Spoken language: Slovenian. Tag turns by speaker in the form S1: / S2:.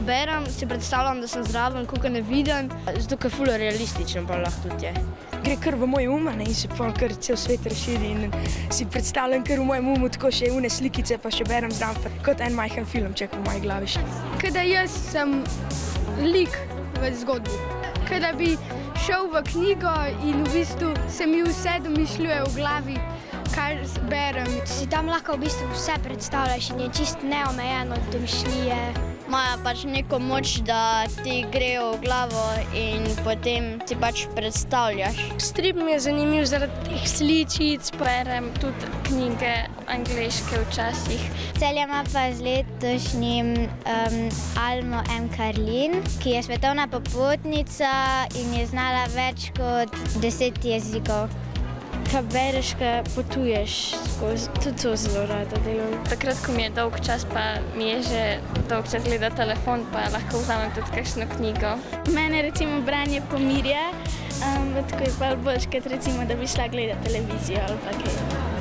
S1: berem, si predstavljam, da sem zraven, koliko ne vidim, zato ker je ful realistično pa lahko tudi je.
S2: Gre kar v moj um in se pol kar cel svet razširi in si predstavljam kar v mojem umu, tako še une slikice pa še berem zraven, kot en majhen filmček v moji glavi.
S3: Kada jaz sem lik v zgodbi. Kada bi šel v knjigo in v bistvu se mi vse domišljuje v glavi, kar berem.
S4: Si tam lahko v bistvu vse predstavljaš in je čist neomejeno domišljije.
S5: Imajo pač neko moč, da ti grejo v glavo in potem si pač predstavljaš.
S6: Strip mi je zanimiv zaradi teh sličic, berem tudi knjige angleške včasih.
S4: Celje ima pa z letošnjim Almo M. Karlin, ki je svetovna popotnica in je znala več kot 10 jezikov.
S6: Kaj bereš, kaj potuješ skozi, tudi to zelo rada delam. Takrat, ko mi je dolg čas, pa mi je že dolg čas gleda telefon, pa lahko vzamem tudi kakšno knjigo. Mene recimo branje pomirja, tako je pa boljš, kot recimo, da bi šla gledati televizijo ali pa kaj.